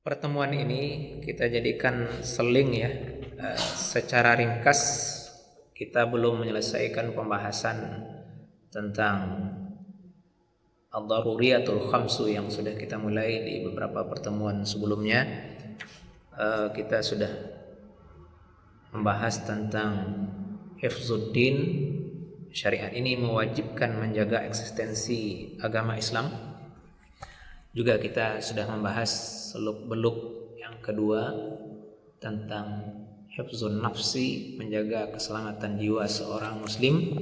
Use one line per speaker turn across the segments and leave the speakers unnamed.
Pertemuan ini kita jadikan seling ya. Secara ringkas kita belum menyelesaikan pembahasan tentang ad-daruriyatul khamsu yang sudah kita mulai di beberapa pertemuan sebelumnya. Kita sudah membahas tentang hifzuddin. Syariat ini mewajibkan menjaga eksistensi agama Islam. Juga kita sudah membahas seluk-beluk yang kedua tentang hifzun nafsi, menjaga keselamatan jiwa seorang muslim.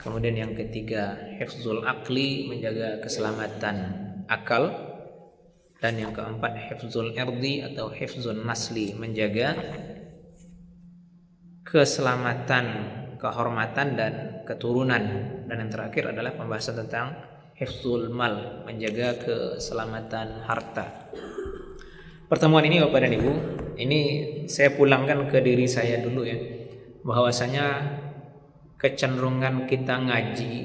Kemudian yang ketiga hifzul akli, menjaga keselamatan akal. Dan yang keempat hifzul irdi atau hifzun nasli, menjaga keselamatan, kehormatan dan keturunan. Dan yang terakhir adalah pembahasan tentang hifzul mal, menjaga keselamatan harta. Pertemuan ini Bapak dan Ibu, ini saya pulangkan ke diri saya dulu ya, bahwasanya kecenderungan kita ngaji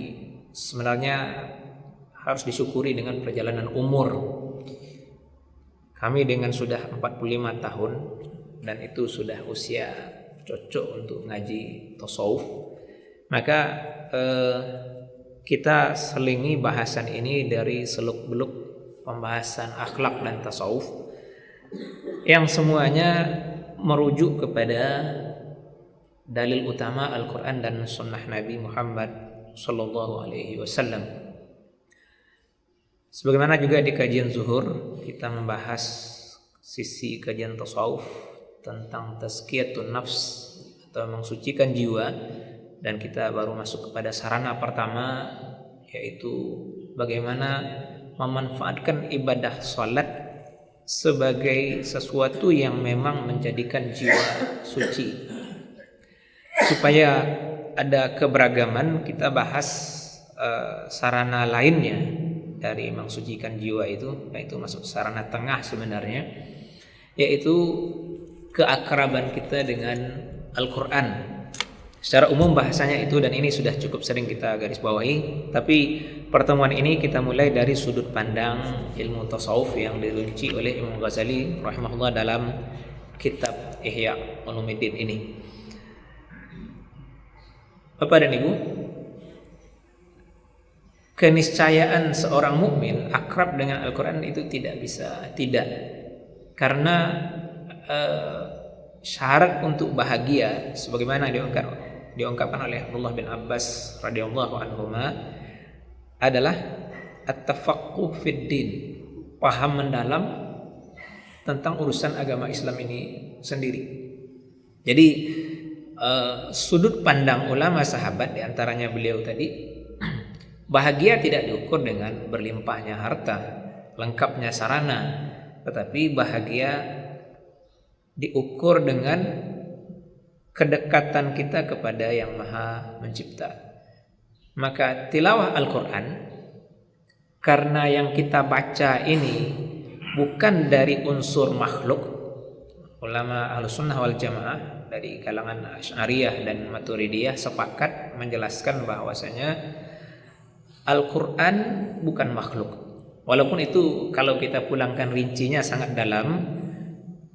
sebenarnya harus disyukuri dengan perjalanan umur. Kami dengan sudah 45 tahun dan itu sudah usia cocok untuk ngaji tasawuf, maka kita selingi bahasan ini dari seluk-beluk pembahasan akhlak dan tasawuf yang semuanya merujuk kepada dalil utama Al-Quran dan Sunnah Nabi Muhammad Sallallahu Alaihi Wasallam. Sebagaimana juga di kajian zuhur kita membahas sisi kajian tasawuf tentang tazkiyatun nafs atau mensucikan jiwa. Dan kita baru masuk kepada sarana pertama, yaitu bagaimana memanfaatkan ibadah salat sebagai sesuatu yang memang menjadikan jiwa suci. Supaya ada keberagaman, kita bahas sarana lainnya dari mensucikan jiwa itu, yaitu masuk sarana tengah sebenarnya, yaitu keakraban kita dengan Al-Quran. Secara umum bahasanya itu, dan ini sudah cukup sering kita garis bawahi. Tapi pertemuan ini kita mulai dari sudut pandang ilmu tasawuf yang dirinci oleh Imam Ghazali rahimahullah dalam kitab Ihya Ulumuddin ini. Bapak dan Ibu, keniscayaan seorang mukmin akrab dengan Al-Quran itu tidak bisa tidak, karena syarat untuk bahagia sebagaimana diungkapkan oleh Abdullah bin Abbas radhiyallahu anhuma adalah at-tafaqquh fid din, paham mendalam tentang urusan agama Islam ini sendiri. Jadi sudut pandang ulama sahabat, diantaranya beliau tadi, bahagia tidak diukur dengan berlimpahnya harta, lengkapnya sarana, tetapi bahagia diukur dengan kedekatan kita kepada Yang Maha Mencipta. Maka tilawah Al-Quran, karena yang kita baca ini bukan dari unsur makhluk, ulama Ahlussunnah wal Jamaah dari kalangan Asy'ariyah dan Maturidiyah sepakat menjelaskan bahwasanya Al-Quran bukan makhluk. Walaupun itu kalau kita pulangkan rincinya sangat dalam.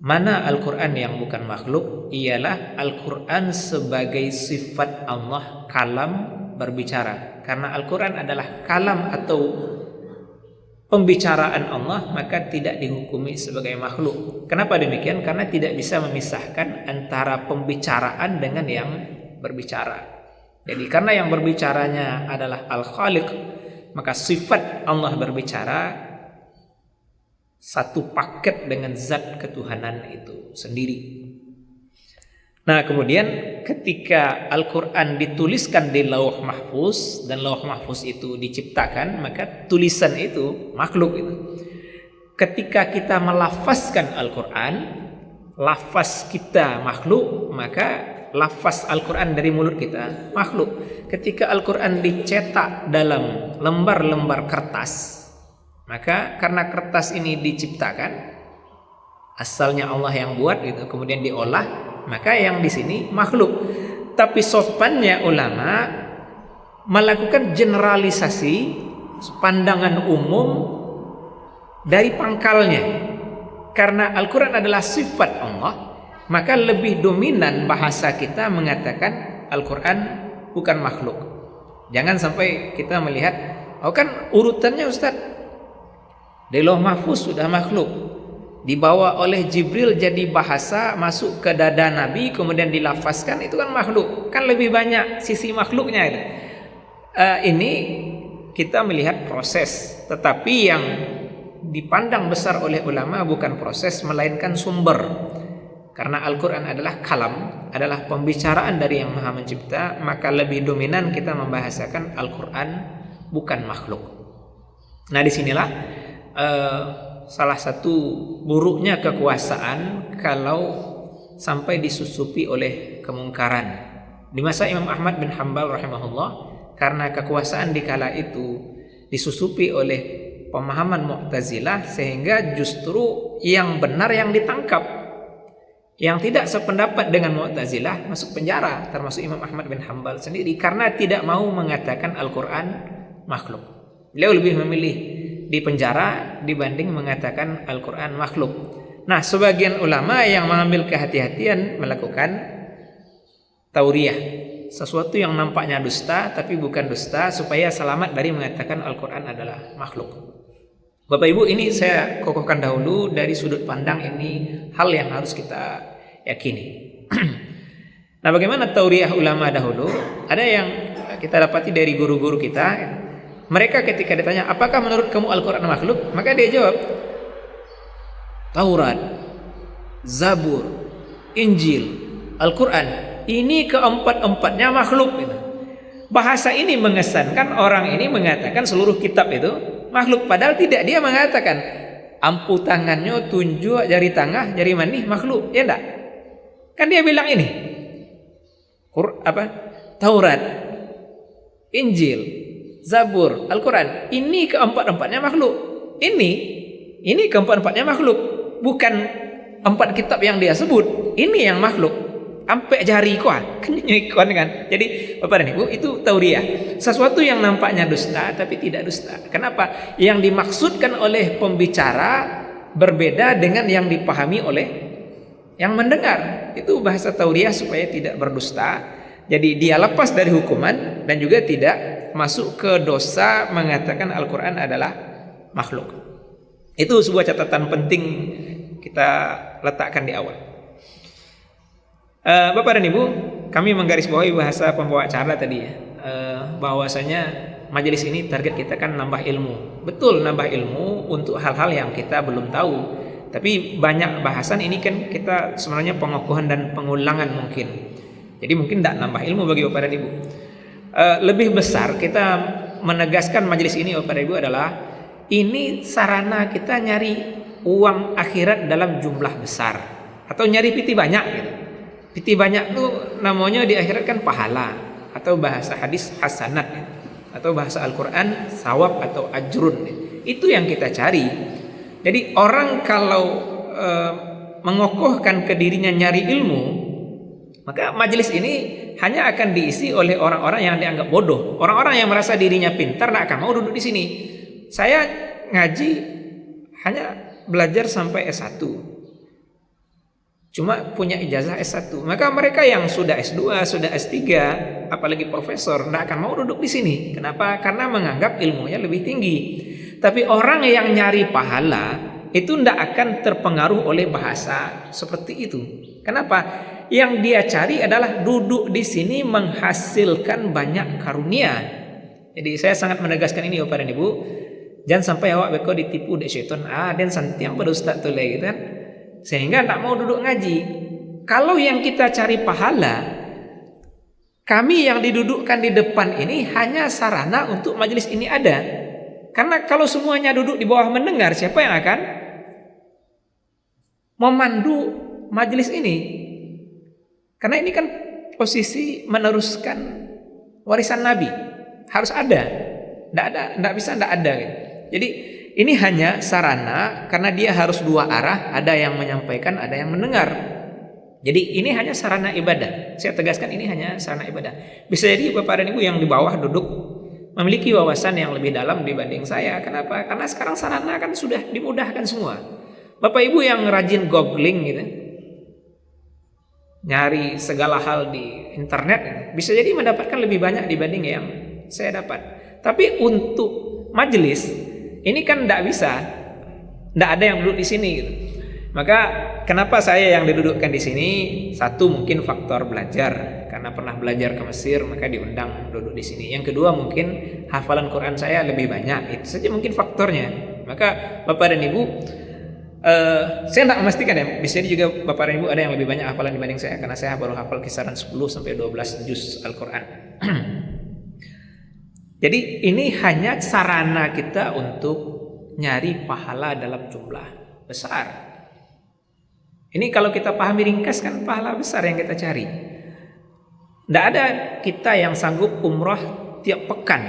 Mana Al-Quran yang bukan makhluk? Ialah Al-Quran sebagai sifat Allah, kalam, berbicara. Karena Al-Quran adalah kalam atau pembicaraan Allah, maka tidak dihukumi sebagai makhluk. Kenapa demikian? Karena tidak bisa memisahkan antara pembicaraan dengan yang berbicara. Jadi karena yang berbicaranya adalah Al-Khaliq, maka sifat Allah berbicara satu paket dengan zat ketuhanan itu sendiri. Nah, kemudian ketika Al-Quran dituliskan di Lauh Mahfuz dan Lauh Mahfuz itu diciptakan, maka tulisan itu makhluk itu. Ketika kita melafazkan Al-Quran, lafaz kita makhluk, maka lafaz Al-Quran dari mulut kita makhluk. Ketika Al-Quran dicetak dalam lembar-lembar kertas, maka karena kertas ini diciptakan, asalnya Allah yang buat gitu, kemudian diolah, maka yang di sini makhluk. Tapi sopannya ulama melakukan generalisasi pandangan umum dari pangkalnya. karena Al-Quran adalah sifat Allah, maka lebih dominan bahasa kita mengatakan Al-Quran bukan makhluk. Jangan sampai kita melihat, oh kan urutannya Ustaz, di Lauh Mahfuz sudah makhluk, dibawa oleh Jibril jadi bahasa masuk ke dada Nabi kemudian dilafazkan, itu kan makhluk, kan lebih banyak sisi makhluknya itu. Ini kita melihat proses, tetapi yang dipandang besar oleh ulama bukan proses melainkan sumber. Karena Al-Quran adalah kalam, adalah pembicaraan dari Yang Maha Mencipta, maka lebih dominan kita membahasakan Al-Quran bukan makhluk. Nah, disinilah salah satu buruknya kekuasaan kalau sampai disusupi oleh kemungkaran. Di masa Imam Ahmad bin Hanbal rahimahullah, karena kekuasaan di kala itu disusupi oleh pemahaman Mu'tazilah, sehingga justru yang benar yang ditangkap. Yang tidak sependapat dengan Mu'tazilah masuk penjara, termasuk Imam Ahmad bin Hanbal sendiri, karena tidak mau mengatakan Al-Quran makhluk. Beliau lebih memilih di penjara dibanding mengatakan Al-Quran makhluk. Nah, sebagian ulama yang mengambil kehati-hatian melakukan tauriyah, sesuatu yang nampaknya dusta tapi bukan dusta, supaya selamat dari mengatakan Al-Quran adalah makhluk. Bapak Ibu, ini saya kokohkan dahulu dari sudut pandang ini, hal yang harus kita yakini. Nah, bagaimana tauriyah ulama dahulu? Ada yang kita dapati dari guru-guru kita. Mereka ketika ditanya, apakah menurut kamu Al-Quran makhluk? Maka dia jawab, Taurat, Zabur, Injil, Al-Quran, ini keempat-empatnya makhluk. Bahasa ini mengesankan orang ini mengatakan seluruh kitab itu makhluk, padahal tidak. Dia mengatakan ampu tangannya, tunjuk jari tengah, jari manih makhluk, ya enggak? Kan dia bilang ini Taurat, Injil, Zabur, Al-Quran, ini keempat-empatnya makhluk. Ini keempat-empatnya makhluk, bukan 4 kitab yang dia sebut. Ini yang makhluk. Sampai jari kan nyikon kan. Jadi Bapak dan Ibu, itu tauriyah, sesuatu yang nampaknya dusta tapi tidak dusta. Kenapa? Yang dimaksudkan oleh pembicara berbeda dengan yang dipahami oleh yang mendengar. Itu bahasa tauriyah supaya tidak berdusta. Jadi dia lepas dari hukuman dan juga tidak masuk ke dosa mengatakan Al-Quran adalah makhluk. Itu sebuah catatan penting kita letakkan di awal. Bapak dan Ibu, kami menggarisbawahi bahasa pembawa acara tadi ya, bahwasanya majelis ini target kita kan nambah ilmu. Betul, nambah ilmu untuk hal-hal yang kita belum tahu. Tapi banyak bahasan ini kan kita sebenarnya pengokohan dan pengulangan mungkin. Jadi mungkin tidak nambah ilmu bagi Bapak dan Ibu. Lebih besar kita menegaskan majelis ini Bapak dan Ibu adalah ini sarana kita nyari uang akhirat dalam jumlah besar, atau nyari piti banyak gitu. Piti banyak itu namanya di akhirat kan pahala, atau bahasa hadis hasanat, atau bahasa Al-Quran sawab atau ajrun. Itu yang kita cari. Jadi orang kalau mengokohkan ke dirinya nyari ilmu, maka majelis ini hanya akan diisi oleh orang-orang yang dianggap bodoh, orang-orang yang merasa dirinya pintar, tidak akan mau duduk di sini. Saya ngaji hanya belajar sampai S1, cuma punya ijazah S1. Maka mereka yang sudah S2, sudah S3, apalagi profesor, tidak akan mau duduk di sini. Kenapa? Karena menganggap ilmunya lebih tinggi. Tapi orang yang nyari pahala itu tidak akan terpengaruh oleh bahasa seperti itu. Kenapa? Yang dia cari adalah duduk di sini menghasilkan banyak karunia. Jadi saya sangat menegaskan ini Bapak dan Ibu, jangan sampai awak beko ditipu dek syaitan. Dan santiang pada ustaz tu lagi gitu kan, sehingga tak mau duduk ngaji. Kalau yang kita cari pahala, kami yang didudukkan di depan ini hanya sarana untuk majelis ini ada. Karena kalau semuanya duduk di bawah mendengar, siapa yang akan memandu majelis ini? Karena ini kan posisi meneruskan warisan Nabi, harus ada. Tidak bisa tidak ada. Jadi ini hanya sarana, karena dia harus dua arah, ada yang menyampaikan, ada yang mendengar. Jadi ini hanya sarana ibadah. Saya tegaskan, ini hanya sarana ibadah. Bisa jadi Bapak dan Ibu yang di bawah duduk memiliki wawasan yang lebih dalam dibanding saya. Kenapa? Karena sekarang sarana kan sudah dimudahkan semua. Bapak Ibu yang rajin googling gitu, nyari segala hal di internet, bisa jadi mendapatkan lebih banyak dibanding yang saya dapat. Tapi untuk majelis ini kan tidak bisa, tidak ada yang duduk di sini gitu. Maka kenapa saya yang didudukkan di sini? Satu, mungkin faktor belajar, karena pernah belajar ke Mesir maka diundang duduk di sini. Yang kedua, mungkin hafalan Quran saya lebih banyak. Itu saja mungkin faktornya. Maka Bapak dan Ibu, saya tidak memastikan ya, bisa juga Bapak dan Ibu ada yang lebih banyak hafalan dibanding saya, karena saya baru hafal kisaran 10 sampai 12 juz Al-Quran. Jadi ini hanya sarana kita untuk nyari pahala dalam jumlah besar. Ini kalau kita pahami ringkas kan pahala besar yang kita cari. Tidak ada kita yang sanggup umrah tiap pekan,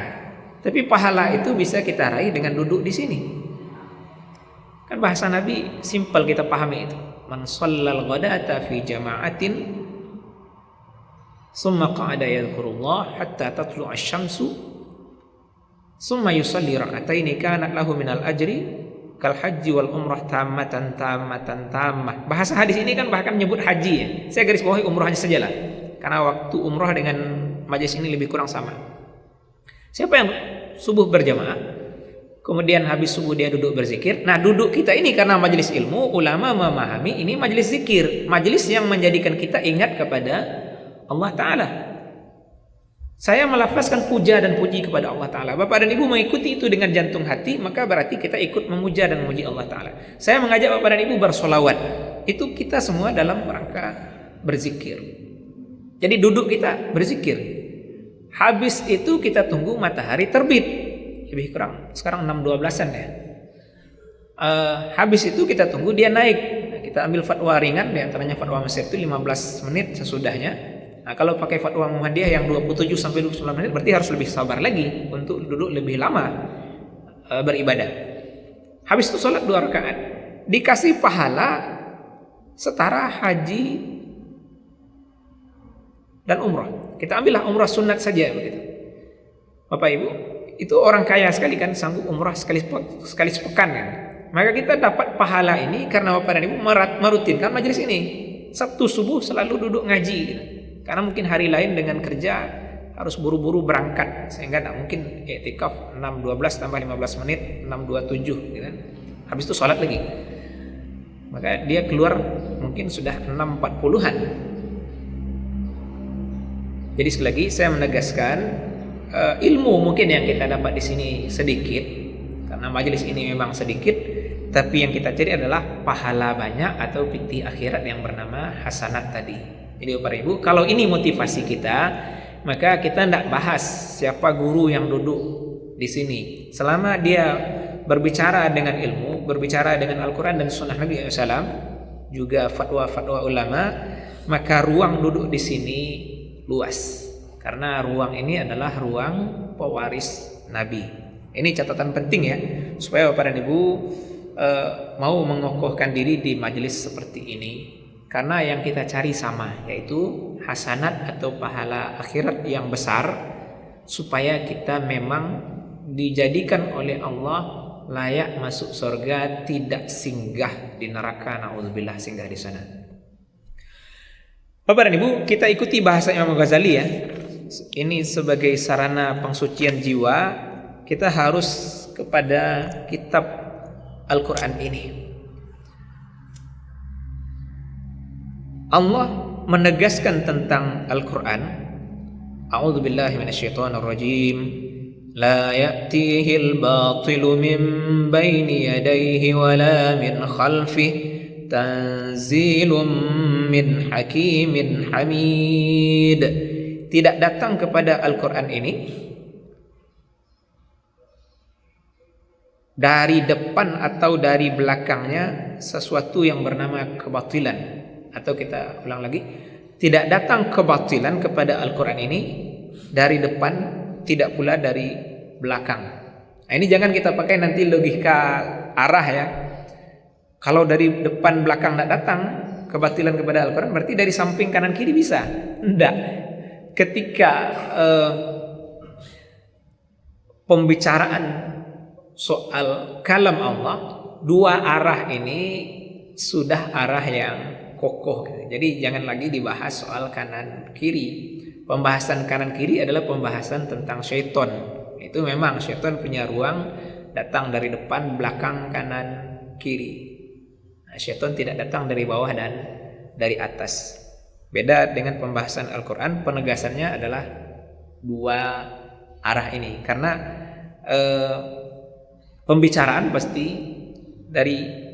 tapi pahala itu bisa kita raih dengan duduk di sini. Kan bahasa Nabi simpel kita pahami itu. Man shallal ghadata fi jama'atin summa qa'ada yadhkurullah hatta tatlu'a asy-syamsu summa yusalli rak'ataini kanat lahu minal ajri kal haji wal umrah tammatan. Bahasa hadis ini kan bahkan menyebut haji ya. Saya garis bawahi umrahnya sajalah, karena waktu umrah dengan majelis ini lebih kurang sama. Siapa yang subuh berjamaah, kemudian habis subuh dia duduk berzikir. Nah, duduk kita ini karena majelis ilmu, ulama memahami ini majelis zikir, majelis yang menjadikan kita ingat kepada Allah Ta'ala. Saya melafazkan puja dan puji kepada Allah Ta'ala. Bapak dan Ibu mengikuti itu dengan jantung hati, maka berarti kita ikut memuja dan memuji Allah Ta'ala. Saya mengajak Bapak dan Ibu bersolawat. Itu kita semua dalam rangka berzikir. Jadi duduk kita berzikir. Habis itu kita tunggu matahari terbit. Lebih kurang sekarang 6.12an ya. Habis itu kita tunggu dia naik. Kita ambil fatwa ringan, diantaranya fatwa Mesir itu 15 menit sesudahnya. Nah, kalau pakai fatwa Muhammadiyah yang 27 sampai 29 menit berarti harus lebih sabar lagi untuk duduk lebih lama beribadah. Habis itu sholat 2 rakaat. Dikasih pahala setara haji dan umrah. Kita ambillah umrah sunat saja begitu. Bapak Ibu, itu orang kaya sekali kan sanggup umrah sekali sepekan kan. Maka kita dapat pahala ini karena Bapak dan Ibu merutinkan majelis ini. Sabtu subuh selalu duduk ngaji gitu. Karena mungkin hari lain dengan kerja harus buru-buru berangkat, sehingga tidak mungkin i'tikaf 6.12 tambah 15 menit 6.27 gitu kan. Habis itu sholat lagi. Maka dia keluar mungkin sudah 6.40-an. Jadi sekali lagi saya menegaskan, ilmu mungkin yang kita dapat di sini sedikit karena majelis ini memang sedikit, tapi yang kita cari adalah pahala banyak atau piti akhirat yang bernama hasanat tadi. Jadi Bapak Ibu, kalau ini motivasi kita, maka kita tidak bahas siapa guru yang duduk di sini. Selama dia berbicara dengan ilmu, berbicara dengan Al-Quran dan Sunnah Nabi SAW, juga fatwa-fatwa ulama, maka ruang duduk di sini luas. Karena ruang ini adalah ruang pewaris Nabi. Ini catatan penting ya, supaya Bapak dan Ibu mau mengokohkan diri di majelis seperti ini. Karena yang kita cari sama, yaitu hasanat atau pahala akhirat yang besar, supaya kita memang dijadikan oleh Allah layak masuk surga, tidak singgah di neraka, naudzubillah singgah di sana. Bapak dan Ibu, kita ikuti bahasa Imam Ghazali ya. Ini sebagai sarana pengsucian jiwa, kita harus kepada kitab Al-Quran ini. Allah menegaskan tentang Al-Quran, A'udzubillahi minasyaitonirrajim, la ya'tihil batilu min baini yadayhi wala min khalfihi tanzilum min hakimin hamid. Tidak datang kepada Al-Quran ini dari depan atau dari belakangnya sesuatu yang bernama kebatilan. Atau kita ulang lagi, tidak datang kebatilan kepada Al-Quran ini dari depan, tidak pula dari belakang. Nah, ini jangan kita pakai nanti logika arah ya. Kalau dari depan belakang tidak datang kebatilan kepada Al-Quran, berarti dari samping kanan kiri bisa? Tidak. Ketika pembicaraan soal kalam Allah, dua arah ini sudah arah yang kokoh gitu. Jadi jangan lagi dibahas soal kanan kiri. Pembahasan kanan kiri adalah pembahasan tentang syaitan. Itu memang syaitan punya ruang datang dari depan, belakang, kanan, kiri. Nah, syaitan tidak datang dari bawah dan dari atas. Beda dengan pembahasan Al-Quran, penegasannya adalah dua arah ini. Karena pembicaraan pasti dari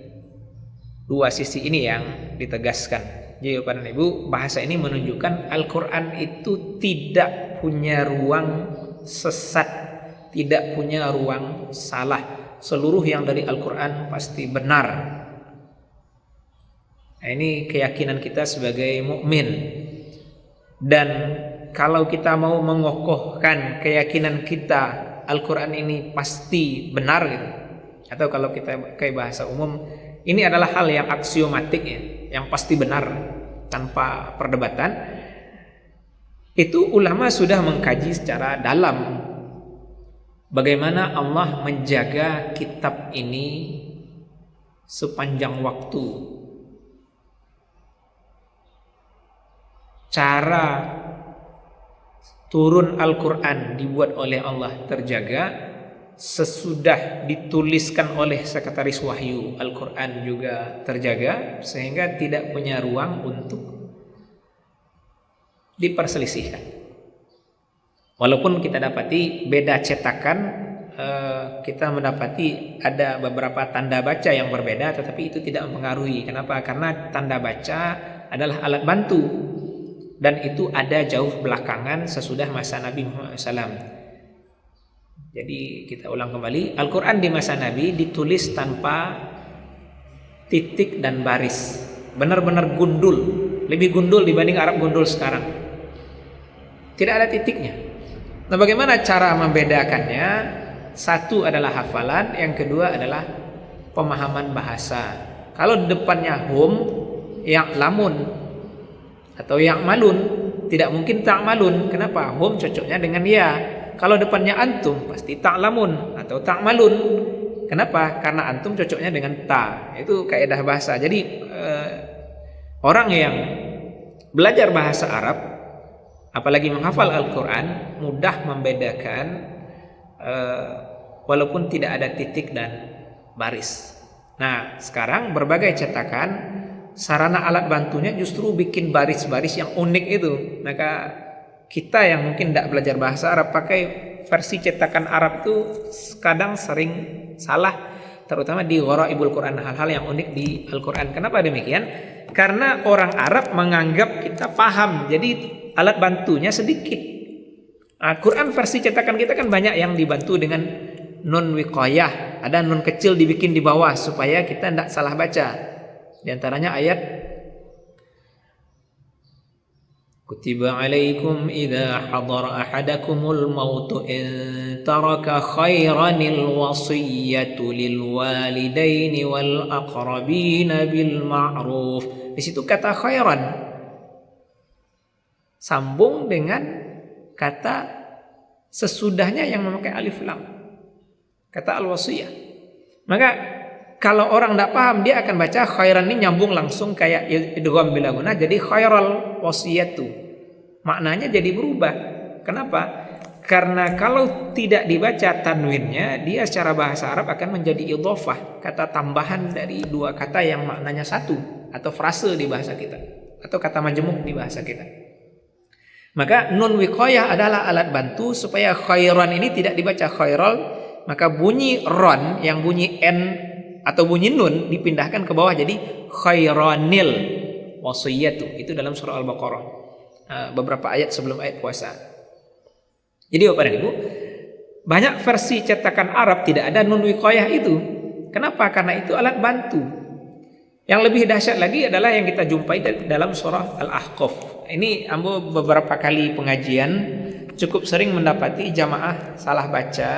dua sisi ini yang ditegaskan. Jadi Bapak dan Ibu, bahasa ini menunjukkan Al-Quran itu tidak punya ruang sesat, tidak punya ruang salah. Seluruh yang dari Al-Quran pasti benar. Nah, ini keyakinan kita sebagai mukmin. Dan kalau kita mau mengokohkan keyakinan kita, Al-Quran ini pasti benar gitu. Atau kalau kita kayak bahasa umum, ini adalah hal yang aksiomatik ya, yang pasti benar tanpa perdebatan. Itu ulama sudah mengkaji secara dalam bagaimana Allah menjaga kitab ini sepanjang waktu. Cara turun Al-Quran dibuat oleh Allah terjaga. Sesudah dituliskan oleh sekretaris wahyu, Al-Quran juga terjaga, sehingga tidak punya ruang untuk diperselisihkan. Walaupun kita dapati beda cetakan, kita mendapati ada beberapa tanda baca yang berbeda, tetapi itu tidak mempengaruhi. Kenapa? Karena tanda baca adalah alat bantu, dan itu ada jauh belakangan sesudah masa Nabi Muhammad SAW. Jadi kita ulang kembali, Al-Quran di masa Nabi ditulis tanpa titik dan baris, benar-benar gundul, lebih gundul dibanding Arab gundul sekarang. Tidak ada titiknya. Nah, bagaimana cara membedakannya? Satu adalah hafalan, yang kedua adalah pemahaman bahasa. Kalau di depannya hum, yang lamun atau yang malun, tidak mungkin tak malun. Kenapa? Hum cocoknya dengan ya. Kalau depannya antum pasti ta'lamun atau ta'malun. Kenapa? Karena antum cocoknya dengan ta. Itu kaidah bahasa. Jadi orang yang belajar bahasa Arab, apalagi menghafal Al-Quran, mudah membedakan walaupun tidak ada titik dan baris. Nah, sekarang berbagai cetakan, sarana alat bantunya justru bikin baris-baris yang unik itu. Maka kita yang mungkin tidak belajar bahasa Arab pakai versi cetakan Arab itu kadang sering salah, terutama di gharaibul Quran, hal-hal yang unik di Al-Quran. Kenapa demikian? Karena orang Arab menganggap kita paham, jadi alat bantunya sedikit. Al-Quran versi cetakan kita kan banyak yang dibantu dengan nun wiqayah, ada nun kecil dibikin di bawah supaya kita tidak salah baca. Di antaranya ayat Kutiba alaikum idza hadara ahadakumul mautu in taraka khairanil wasiyyatu lil walidaini wal aqrabina bil ma'ruf. Di situ kata khairan sambung dengan kata sesudahnya yang memakai alif lam, kata al wasiyah. Maka kalau orang tidak paham, dia akan baca khairan ini nyambung langsung kayak idgham bila gunnah, jadi khairal wasiyatu. Maknanya jadi berubah. Kenapa? Karena kalau tidak dibaca tanwinnya, dia secara bahasa Arab akan menjadi idhofah, kata tambahan dari dua kata yang maknanya satu, atau frase di bahasa kita, atau kata majmuk di bahasa kita. Maka nun wiqayah adalah alat bantu supaya khairan ini tidak dibaca khairal, maka bunyi ron yang bunyi n atau bunyi nun dipindahkan ke bawah jadi khairanil wasiyatu. Itu dalam surah Al-Baqarah, beberapa ayat sebelum ayat puasa. Jadi Bapak dan Ibu, banyak versi cetakan Arab tidak ada nun wiqayah itu. Kenapa? Karena itu alat bantu. Yang lebih dahsyat lagi adalah yang kita jumpai dalam surah Al-Ahqaf. Ini ambo beberapa kali pengajian cukup sering mendapati jamaah salah baca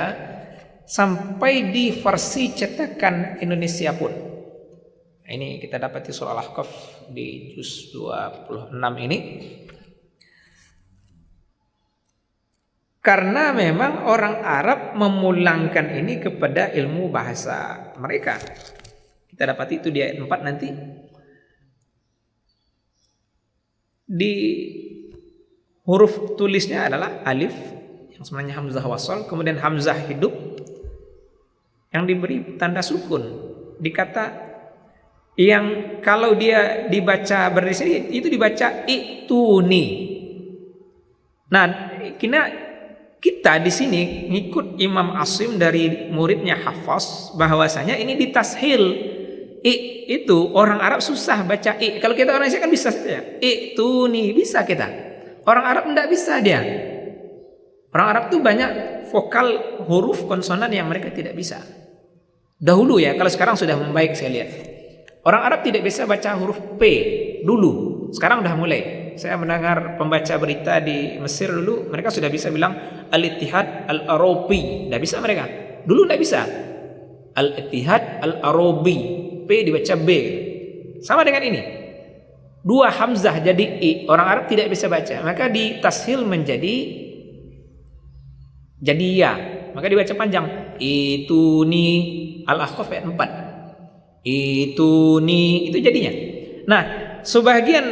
sampai di versi cetakan Indonesia pun. Nah, ini kita dapati surah Al-Ahqaf di juz 26 ini. Karena memang orang Arab memulangkan ini kepada ilmu bahasa mereka. Kita dapati itu di ayat 4 nanti. Di huruf tulisnya adalah alif, yang sebenarnya hamzah wasal, kemudian hamzah hidup yang diberi tanda sukun. Di kata yang kalau dia dibaca berdiri itu dibaca ituni. Nah, kita di sini ngikut Imam Asim dari muridnya Hafaz, bahwasanya ini ditashil. Itu orang Arab susah baca i. Kalau kita orang Indonesia kan bisa saja. Ituni bisa kita. Orang Arab enggak bisa dia. Orang Arab tuh banyak vokal huruf konsonan yang mereka tidak bisa. Dahulu ya, kalau sekarang sudah membaik saya lihat. Orang Arab tidak bisa baca huruf P dulu. Sekarang udah mulai. Saya mendengar pembaca berita di Mesir dulu, mereka sudah bisa bilang Al-Ittihad Al-Arabi. Udah bisa mereka. Dulu enggak bisa. Al-Ittihad Al-Arabi. P dibaca B. Sama dengan ini. Dua hamzah jadi i. Orang Arab tidak bisa baca. Maka ditashil menjadi ya. Maka dibaca panjang. Ituni. Al-Ahqaf ayat 4. Ituni. Itu jadinya. Nah, sebagian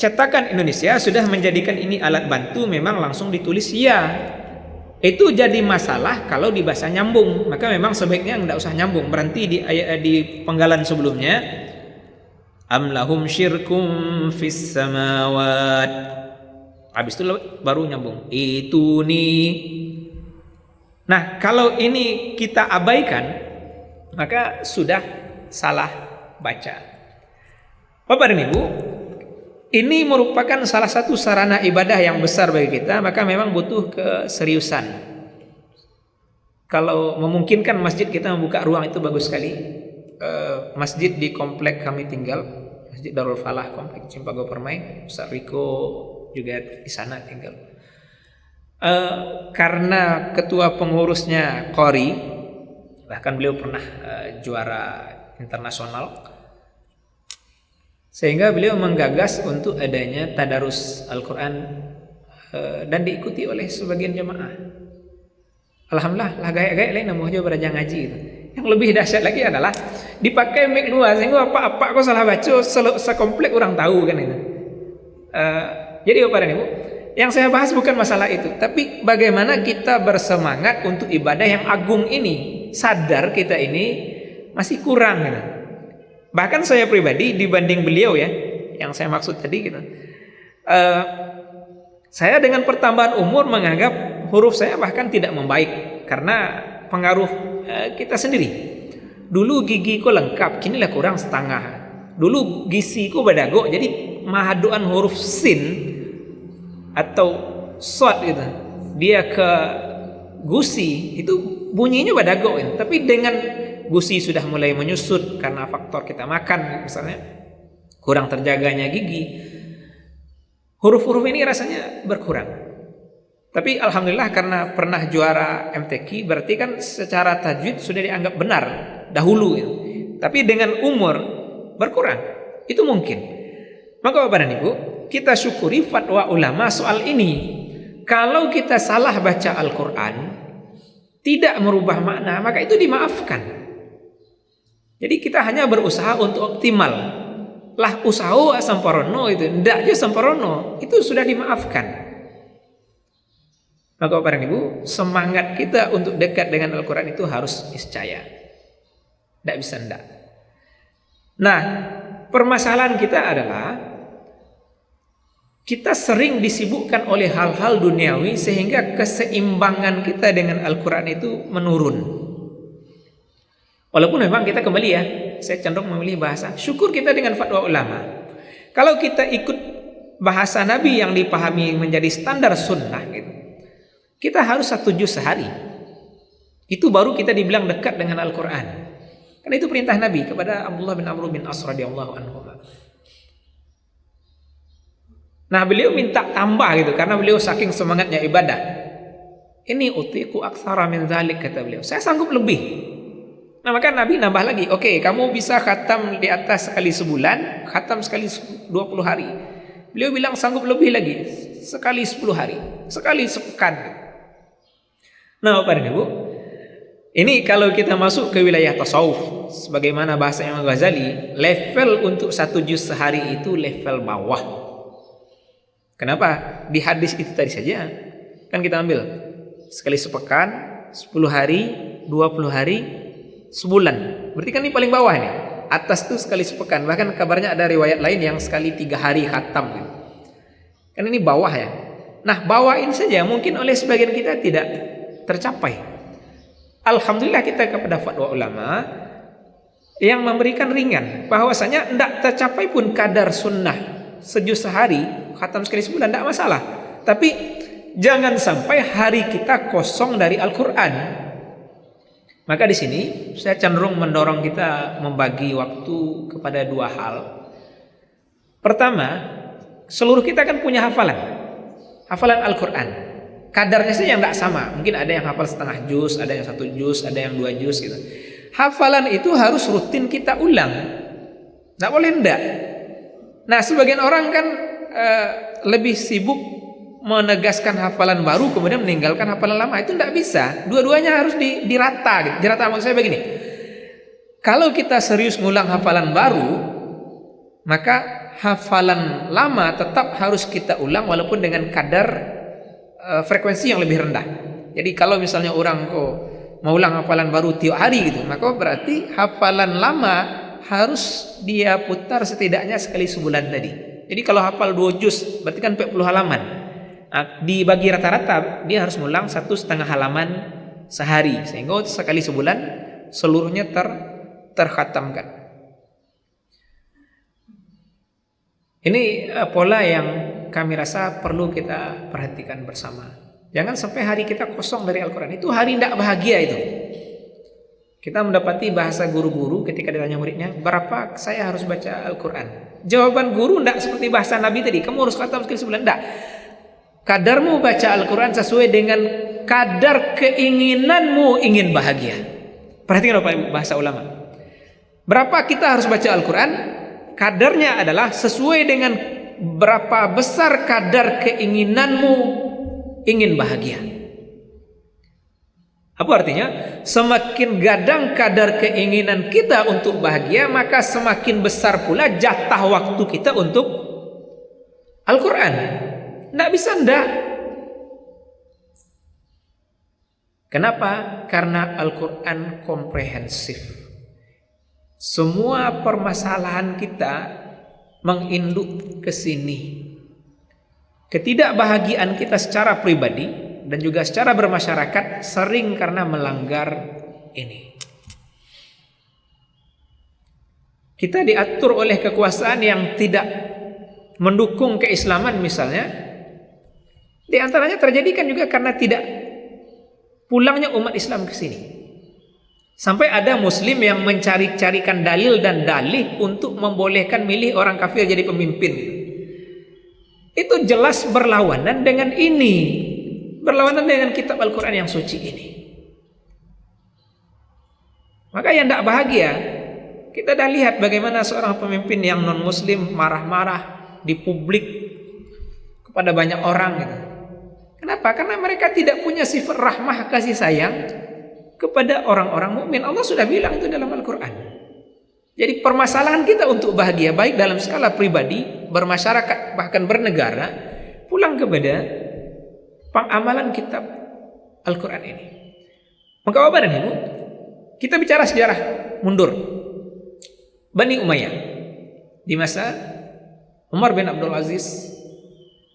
cetakan Indonesia sudah menjadikan ini alat bantu, memang langsung ditulis ya. Itu jadi masalah kalau di bahasa nyambung. Maka memang sebaiknya enggak usah nyambung, berhenti di penggalan sebelumnya. Am lahum syirkum fis samawat. Habis itu baru nyambung. Ituni. Nah, kalau ini kita abaikan, maka sudah salah baca. Bapak dan Ibu, ini merupakan salah satu sarana ibadah yang besar bagi kita, maka memang butuh keseriusan. Kalau memungkinkan masjid kita membuka ruang itu bagus sekali. Masjid di komplek kami tinggal, Masjid Darul Falah, komplek Cimpago Permai, Ustaz Riko juga di sana tinggal. Karena ketua pengurusnya Qori, bahkan beliau pernah juara internasional, sehingga beliau menggagas untuk adanya tadarus Al-Quran dan diikuti oleh sebagian jemaah. Alhamdulillah lah gaya-gaya lain namun juga belajar ngaji itu. Yang lebih dahsyat lagi adalah dipakai mic luas, sehingga apa-apa kok salah baca sekomplek orang tahu kan itu. Jadi Bapak dan Ibu, yang saya bahas bukan masalah itu, tapi bagaimana kita bersemangat untuk ibadah yang agung ini. Sadar kita ini masih kurang gitu. Bahkan saya pribadi dibanding beliau ya, yang saya maksud tadi gitu, saya dengan pertambahan umur menganggap huruf saya bahkan tidak membaik karena pengaruh kita sendiri. Dulu gigiku lengkap, kinilah kurang setengah. Dulu gisiku badago, jadi mahaduan huruf sin atau sod gitu, dia ke gusi itu bunyinya badago gitu. Tapi dengan gusi sudah mulai menyusut karena faktor kita makan misalnya, kurang terjaganya gigi, huruf-huruf ini rasanya berkurang. Tapi alhamdulillah karena pernah juara MTQ, berarti kan secara tajwid sudah dianggap benar dahulu gitu. Tapi dengan umur berkurang, itu mungkin. Maka Bapak dan Ibu, kita syukuri fatwa ulama soal ini. Kalau kita salah baca Al-Quran, tidak merubah makna, maka itu dimaafkan. Jadi kita hanya berusaha untuk optimal. Lah usaha sempurna itu, ndak aja sempurna, itu sudah dimaafkan. Maka Bapak dan Ibu, semangat kita untuk dekat dengan Al-Quran itu harus niscaya. Ndak bisa ndak. Nah, permasalahan kita adalah kita sering disibukkan oleh hal-hal duniawi sehingga keseimbangan kita dengan Al-Quran itu menurun. Walaupun memang kita kembali ya, saya cenderung memilih bahasa syukur kita dengan fatwa ulama. Kalau kita ikut bahasa Nabi yang dipahami menjadi standar sunnah gitu, kita harus 1 juz sehari. Itu baru kita dibilang dekat dengan Al-Quran. Karena itu perintah Nabi kepada Abdullah bin Amr bin As radhiyallahu anhu. Nah, beliau minta tambah gitu karena beliau saking semangatnya ibadah. Ini utiku aksara min zalik, kata beliau. Saya sanggup lebih. Nah, maka Nabi nambah lagi. Oke, kamu bisa khatam di atas sekali sebulan, khatam sekali 20 hari. Beliau bilang sanggup lebih lagi, sekali 10 hari, sekali sepekan. Nah, Bapak dan Ibu, Ini kalau kita masuk ke wilayah tasawuf, sebagaimana bahasa Imam Ghazali, level untuk 1 juz sehari itu level bawah. Kenapa? Di hadis itu tadi saja kan kita ambil sekali sepekan, 10 hari, 20 hari, sebulan. Berarti kan ini paling bawah nih. Atas tuh sekali sepekan. Bahkan kabarnya ada riwayat lain yang sekali 3 hari khatam gitu. Kan ini bawah ya. Nah, bawah ini saja mungkin oleh sebagian kita tidak tercapai. Alhamdulillah kita kepada fatwa ulama yang memberikan ringan, bahwasanya tidak tercapai pun kadar sunnah sejuz sehari, khatam sekali sebulan tidak masalah. Tapi jangan sampai hari kita kosong dari Al-Quran. Maka di sini saya cenderung mendorong kita membagi waktu kepada 2 hal. Pertama, seluruh kita kan punya hafalan Al-Quran. Kadarnya saja yang tidak sama. Mungkin ada yang hafal setengah juz, ada yang 1 juz, ada yang 2 juz gitu. Hafalan itu harus rutin kita ulang. Tidak boleh enggak. Nah, sebagian orang kan lebih sibuk menegaskan hafalan baru kemudian meninggalkan hafalan lama. Itu tidak bisa. Dua-duanya harus dirata gitu. Dirata maksud saya begini. Kalau kita serius ngulang hafalan baru, maka hafalan lama tetap harus kita ulang walaupun dengan kadar frekuensi yang lebih rendah. Jadi kalau misalnya orang kok mau ulang hafalan baru tiap hari gitu, maka berarti hafalan lama harus dia putar setidaknya sekali sebulan tadi. Jadi kalau hafal 2 juz berarti kan 40 halaman. Nah, dibagi rata-rata dia harus ngulang 1,5 halaman sehari, sehingga sekali sebulan seluruhnya terkhatamkan. Ini pola yang kami rasa perlu kita perhatikan bersama. Jangan sampai hari kita kosong dari Al-Quran. Itu hari tidak bahagia itu. Kita mendapati bahasa guru-guru ketika ditanya muridnya, berapa saya harus baca Al-Quran? Jawaban guru tidak seperti bahasa Nabi tadi, kamu harus khatam sekali sebulan. Tidak. Kadarmu baca Al-Quran sesuai dengan kadar keinginanmu ingin bahagia. Perhatikan apa bahasa ulama. Berapa kita harus baca Al-Quran? Kadarnya adalah sesuai dengan berapa besar kadar keinginanmu ingin bahagia. Apa artinya? Semakin gadang kadar keinginan kita untuk bahagia, maka semakin besar pula jatah waktu kita untuk Al-Quran. Tidak bisa ndak. Kenapa? Karena Al-Quran komprehensif. Semua permasalahan kita menginduk ke sini. Ketidakbahagiaan kita secara pribadi dan juga secara bermasyarakat sering karena melanggar ini. Kita diatur oleh kekuasaan yang tidak mendukung keislaman misalnya. Di antaranya terjadi kan juga karena tidak pulangnya umat Islam ke sini. Sampai ada muslim yang mencari-carikan dalil dan dalih untuk membolehkan milih orang kafir jadi pemimpin. Itu jelas berlawanan dengan ini. Berlawanan dengan kitab Al-Quran yang suci ini. Maka yang tidak bahagia, kita dah lihat bagaimana seorang pemimpin yang non-muslim marah-marah di publik kepada banyak orang gitu. Kenapa? Karena mereka tidak punya sifat rahmah kasih sayang kepada orang-orang mukmin. Allah sudah bilang itu dalam Al-Quran. Jadi permasalahan kita untuk bahagia baik dalam skala pribadi, bermasyarakat, bahkan bernegara, pulang kepada pengamalan kitab Al-Quran ini. Maka apa dan ibu? Kita bicara sejarah mundur. Bani Umayyah di masa Umar bin Abdul Aziz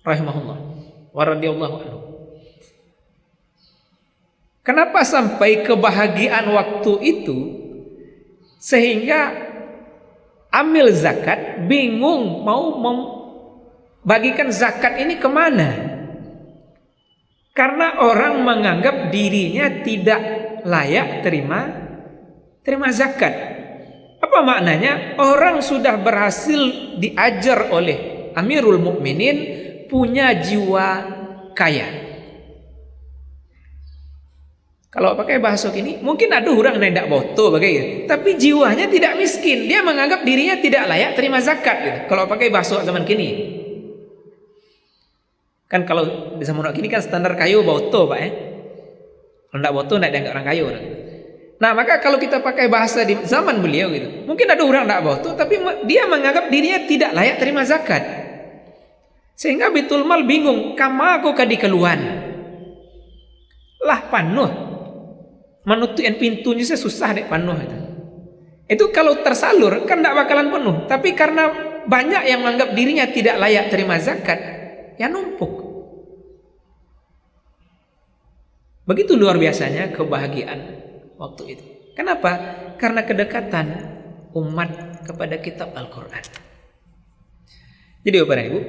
rahimahullah wa radhiyallahu anhu. Kenapa sampai kebahagiaan waktu itu sehingga amil zakat bingung mau membagikan zakat ini kemana? Karena orang menganggap dirinya tidak layak terima zakat. Apa maknanya? Orang sudah berhasil diajar oleh Amirul Mukminin punya jiwa kaya. Kalau pakai bahasa kini, mungkin ada orang yang tidak boto bagaimana, tapi jiwanya tidak miskin. Dia menganggap dirinya tidak layak terima zakat gitu. Kalau pakai bahasa zaman kini. Kan kalau di zaman kini kan standar kayu boto, Pak ya. Kalau tidak boto tidak dianggap orang kayu. Nah, maka kalau kita pakai bahasa di zaman beliau gitu, mungkin ada orang tidak butuh, tapi dia menganggap dirinya tidak layak terima zakat. Sehingga Baitul Mal bingung, kamago ka dikeluhan. Lah panuh. Manutuin pintunya susah dek panuh itu. Itu kalau tersalur kan tidak bakalan penuh, tapi karena banyak yang menganggap dirinya tidak layak terima zakat, ya numpuk. Begitu luar biasanya kebahagiaan waktu itu. Kenapa? Karena kedekatan umat kepada kitab Al-Quran. Jadi Bapak dan Ibu,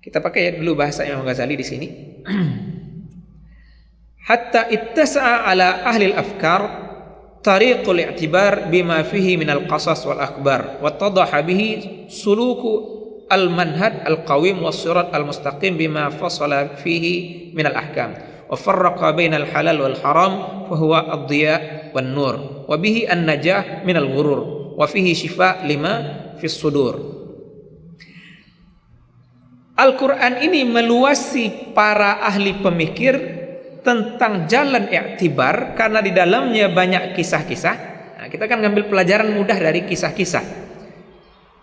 kita pakai dulu bahasa Imam Ghazali di sini. Hatta ittasa'a ala ahli al-afkar tariqul i'tibar bima fihi min al-qasas wal akhbar wa tadaha bihi suluku al-manhaj al-qawim was sirat al-mustaqim bima fasala fihi min al-ahkam wa farraqa baina al-halal wal haram fa huwa ad-diya wan nur wa bihi an-najah min al-ghurur wa fihi shifa lima fis sudur. Al-Quran ini meluasi para ahli pemikir tentang jalan i'tibar karena di dalamnya banyak kisah-kisah. Nah, kita kan ngambil pelajaran mudah dari kisah-kisah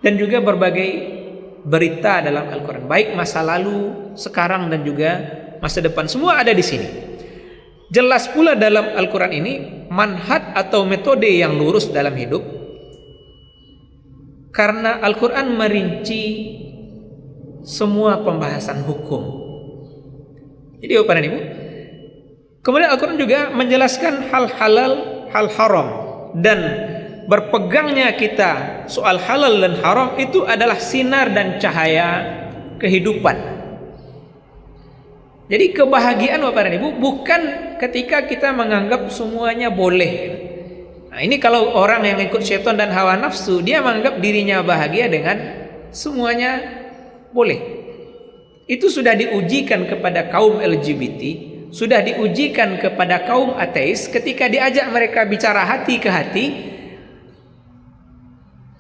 dan juga berbagai berita dalam Al-Quran, baik masa lalu, sekarang dan juga masa depan, semua ada di sini. Jelas pula dalam Al-Quran ini manhaj atau metode yang lurus dalam hidup, karena Al-Quran merinci semua pembahasan hukum. Jadi Bapak dan Ibu, kemudian Al-Quran juga menjelaskan hal halal, hal haram, dan berpegangnya kita soal halal dan haram itu adalah sinar dan cahaya kehidupan. Jadi kebahagiaan Bapak dan Ibu bukan ketika kita menganggap semuanya boleh. Nah, ini kalau orang yang ikut syaitan dan hawa nafsu, dia menganggap dirinya bahagia dengan semuanya boleh. Itu sudah diujikan kepada kaum LGBT, sudah diujikan kepada kaum ateis ketika diajak mereka bicara hati ke hati.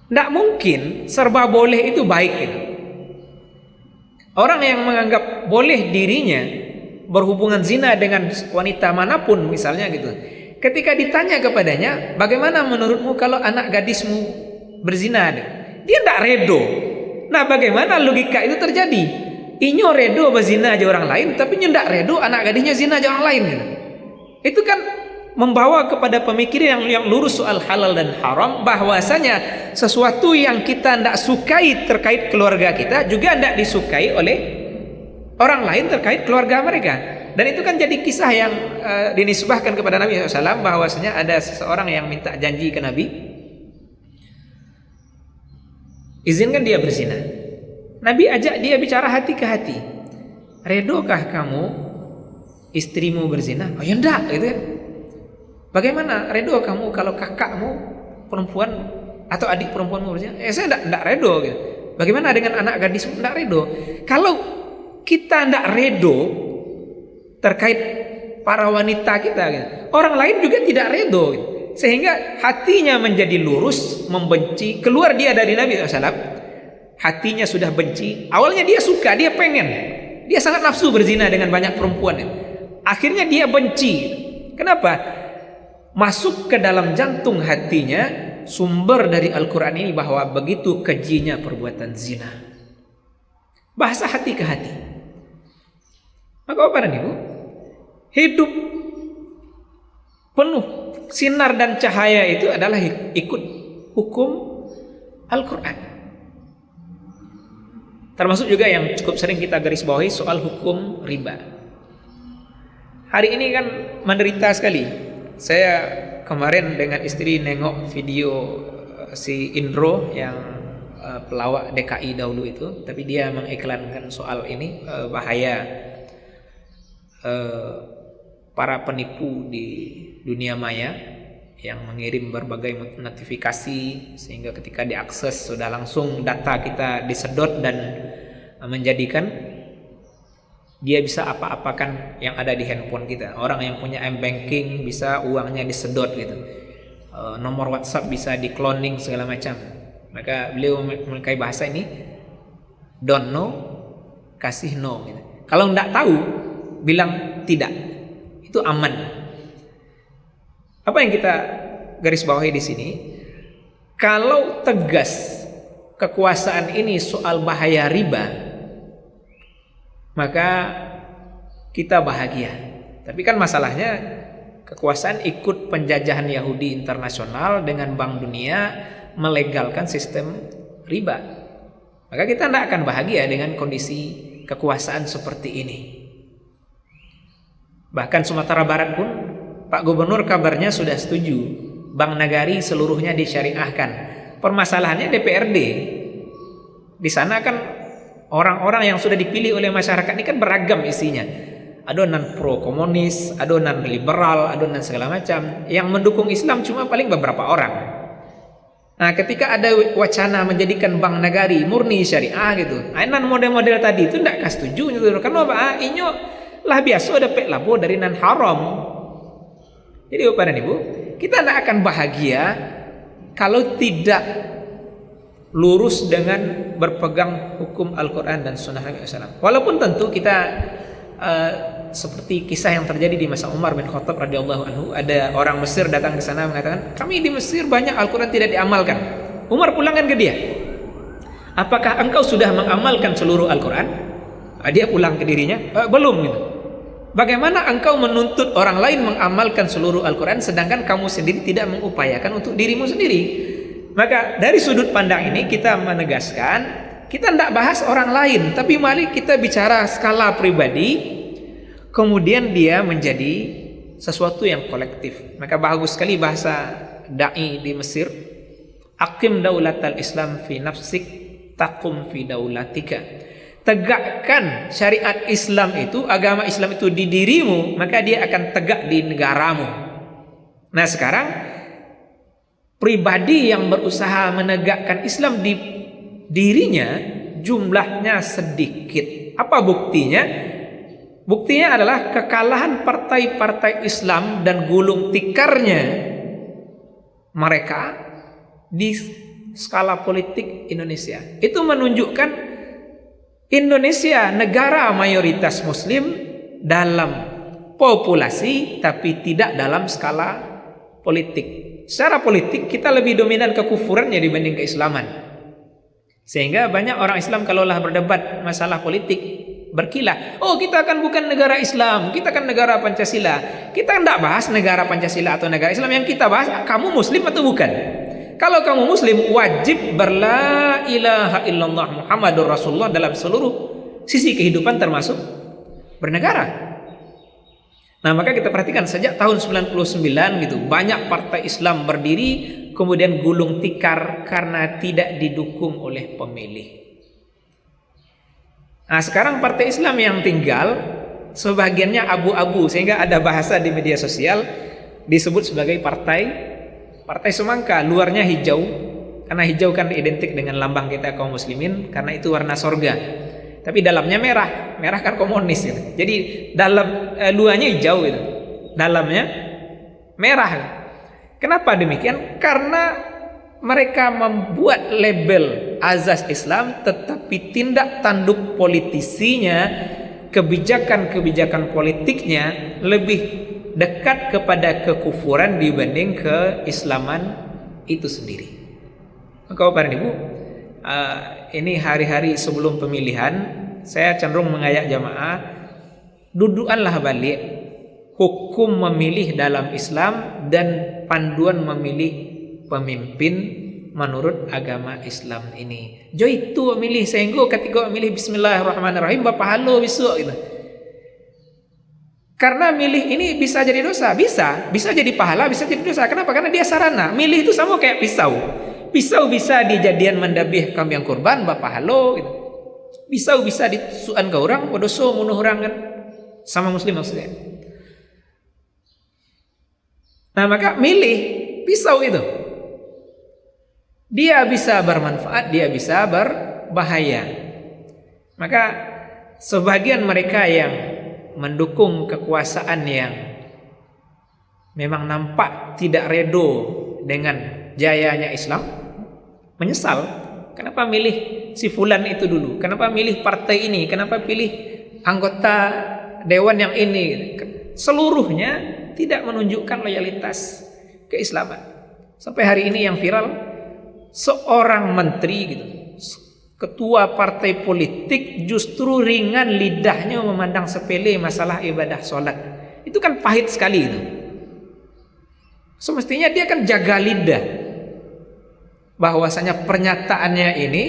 Tidak mungkin serba boleh itu baik gitu. Orang yang menganggap boleh dirinya berhubungan zina dengan wanita manapun misalnya gitu, ketika ditanya kepadanya, bagaimana menurutmu kalau anak gadismu berzina, dia tidak redo. Nah, bagaimana logika itu terjadi? Inyo redo berzina aja orang lain, tapi nyo tidak redo anak gadisnya zina aja orang lain gitu. Itu kan membawa kepada pemikiran yang lurus soal halal dan haram, bahwasanya sesuatu yang kita tidak sukai terkait keluarga kita juga tidak disukai oleh orang lain terkait keluarga mereka. Dan itu kan jadi kisah yang dinisbahkan kepada Nabi SAW, bahwasanya ada seseorang yang minta janji ke Nabi, izinkan dia berzina. Nabi ajak dia bicara hati ke hati. Redokah kamu istrimu berzina? Oh ya enggak gitu kan. Bagaimana redo kamu kalau kakakmu perempuan atau adik perempuanmu berzina? Saya enggak redo gitu. Bagaimana dengan anak gadismu? Enggak redo. Kalau kita enggak redo terkait para wanita kita gitu, orang lain juga tidak redo gitu. Sehingga hatinya menjadi lurus, membenci. Keluar dia dari Nabi SAW, hatinya sudah benci. Awalnya dia suka, dia pengen, dia sangat nafsu berzina dengan banyak perempuan gitu. Akhirnya dia benci. Kenapa? Masuk ke dalam jantung hatinya sumber dari Al-Quran ini bahwa begitu kejinya perbuatan zina. Bahasa hati ke hati. Maka Bapak dan Ibu, hidup penuh sinar dan cahaya itu adalah ikut hukum Al-Quran. Termasuk juga yang cukup sering kita garis bawahi soal hukum riba. Hari ini kan menderita sekali. Saya kemarin dengan istri nengok video si Indro yang pelawak DKI dahulu itu, tapi dia mengiklankan soal ini, bahaya para penipu di dunia maya yang mengirim berbagai notifikasi sehingga ketika diakses sudah langsung data kita disedot dan menjadikan dia bisa apa-apakan yang ada di handphone kita. Orang yang punya M-banking bisa uangnya disedot gitu. Nomor WhatsApp bisa di cloning segala macam. Maka beliau memakai bahasa ini, don't know, kasih no gitu. Kalau tidak tahu, bilang tidak. Itu aman. Apa yang kita garis bawahi di sini? Kalau tegas kekuasaan ini soal bahaya riba, maka kita bahagia. Tapi kan masalahnya kekuasaan ikut penjajahan Yahudi internasional dengan Bank Dunia melegalkan sistem riba. Maka kita tidak akan bahagia dengan kondisi kekuasaan seperti ini. Bahkan Sumatera Barat pun Pak Gubernur kabarnya sudah setuju Bank Nagari seluruhnya disyariahkan. Permasalahannya DPRD. Di sana kan orang-orang yang sudah dipilih oleh masyarakat ini kan beragam isinya. Adonan pro komunis, adonan liberal, adonan segala macam. Yang mendukung Islam cuma paling beberapa orang. Nah, ketika ada wacana menjadikan Bank Nagari murni syariah gitu, ainan model-model tadi itu tidak setuju gitu. Karena apa? Inyo lah biasa dapat labo dari nan haram. Jadi Bapak dan Ibu, kita tidak akan bahagia kalau tidak lurus dengan berpegang hukum Al-Quran dan Sunnah Nabi SAW. Walaupun tentu kita seperti kisah yang terjadi di masa Umar bin Khattab radhiyallahu anhu, ada orang Mesir datang ke sana mengatakan, kami di Mesir banyak Al-Quran tidak diamalkan. Umar pulangkan ke dia, apakah engkau sudah mengamalkan seluruh Al-Quran? Dia pulang ke dirinya, belum gitu. Bagaimana engkau menuntut orang lain mengamalkan seluruh Al-Quran sedangkan kamu sendiri tidak mengupayakan untuk dirimu sendiri? Maka dari sudut pandang ini kita menegaskan, kita tidak bahas orang lain, tapi mari kita bicara skala pribadi, kemudian dia menjadi sesuatu yang kolektif. Maka bagus sekali bahasa da'i di Mesir, aqim daulatal Islam fi nafsik taqum fi daulatika. Tegakkan syariat Islam itu, agama Islam itu di dirimu, maka dia akan tegak di negaramu. Nah sekarang pribadi yang berusaha menegakkan Islam di dirinya jumlahnya sedikit. Apa buktinya? Buktinya adalah kekalahan partai-partai Islam dan gulung tikarnya mereka di skala politik Indonesia. Itu menunjukkan Indonesia negara mayoritas Muslim dalam populasi tapi tidak dalam skala politik. Secara politik kita lebih dominan kekufurannya dibanding keislaman. Sehingga banyak orang Islam kalaulah berdebat masalah politik berkilah, oh kita kan bukan negara Islam, kita kan negara Pancasila. Kita tidak bahas negara Pancasila atau negara Islam, yang kita bahas kamu Muslim atau bukan. Kalau kamu Muslim wajib berla ilaha illallah Muhammadur Rasulullah dalam seluruh sisi kehidupan termasuk bernegara. Nah maka kita perhatikan sejak tahun 99 gitu, banyak partai Islam berdiri kemudian gulung tikar karena tidak didukung oleh pemilih. Nah sekarang partai Islam yang tinggal sebagiannya abu-abu, sehingga ada bahasa di media sosial disebut sebagai partai semangka, luarnya hijau, karena hijau kan identik dengan lambang kita kaum muslimin, karena itu warna sorga. Tapi dalamnya merah, merah kan komunis gitu. Jadi dalam luarnya hijau gitu, dalamnya merah. Kenapa demikian? Karena mereka membuat label azas Islam, tetapi tindak tanduk politisinya, kebijakan-kebijakan politiknya lebih dekat kepada kekufuran dibanding keislaman itu sendiri. Maka Bapak dan Ibu, ini hari-hari sebelum pemilihan, saya cenderung mengajak jamaah, dudukanlah balik hukum memilih dalam Islam dan panduan memilih pemimpin menurut agama Islam ini. Jo itu memilih sehingga ketika memilih Bismillahirrahmanirrahim bapak halo besok gitu. Karena milih ini bisa jadi dosa, bisa jadi pahala, bisa jadi dosa. Kenapa? Karena dia sarana. Milih itu sama kayak pisau. Pisau bisa dijadian mendabih kambing kurban, bapak halo gitu. Pisau bisa disuan ke orang, dosa munuh orang kan. Sama muslim maksudnya. Nah maka milih pisau itu. Dia bisa bermanfaat, dia bisa berbahaya. Maka sebagian mereka yang mendukung kekuasaan yang memang nampak tidak redo dengan jayanya Islam menyesal. Kenapa milih si fulan itu dulu? Kenapa milih partai ini? Kenapa pilih anggota dewan yang ini? Seluruhnya tidak menunjukkan loyalitas. keislaman. Sampai hari ini yang viral, seorang menteri gitu, ketua partai politik justru ringan lidahnya memandang sepele masalah ibadah sholat. Itu kan pahit sekali itu. Semestinya dia kan jaga lidah, bahwasanya pernyataannya ini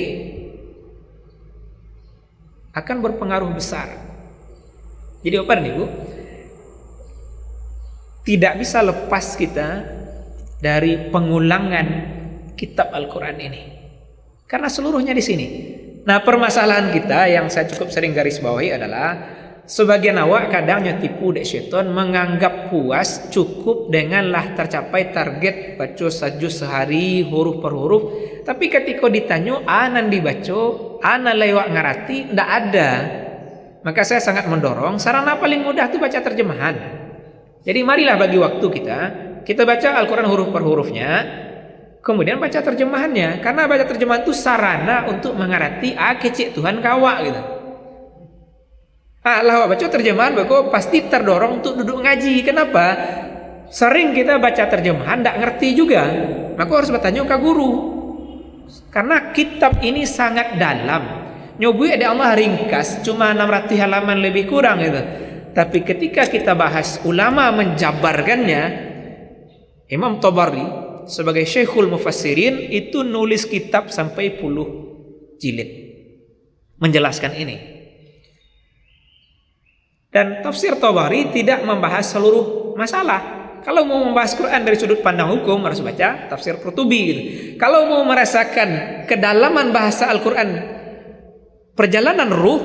akan berpengaruh besar. Jadi apa nih Bu? Tidak bisa lepas kita dari pengulangan kitab Al-Quran ini, karena seluruhnya di sini. Nah, permasalahan kita yang saya cukup sering garis bawahi adalah sebagian awak kadangnya tipu dek syaitan, menganggap puas cukup denganlah tercapai target baca sajus sehari huruf per huruf. Tapi ketika ditanya anan dibaca, anan lewat ngarati, ndak ada. Maka saya sangat mendorong sarana paling mudah itu baca terjemahan. Jadi marilah bagi waktu kita baca Al-Quran huruf per hurufnya, kemudian baca terjemahannya. Karena baca terjemahan itu sarana untuk mengerti kecik Tuhan kawak gitu. Lah baca terjemahan bako pasti terdorong untuk duduk ngaji. Kenapa? Sering kita baca terjemahan ndak ngerti juga, maka harus bertanya ke guru. Karena kitab ini sangat dalam. Nyobu ada Allah ringkas cuma 600 halaman lebih kurang gitu. Tapi ketika kita bahas ulama menjabarkannya, Imam Tabari sebagai Syekhul Mufassirin itu nulis kitab sampai 10 jilid menjelaskan ini. Dan tafsir Tabari tidak membahas seluruh masalah. Kalau mau membahas Quran dari sudut pandang hukum harus baca tafsir Qurtubi gitu. Kalau mau merasakan kedalaman bahasa Al-Quran, perjalanan ruh,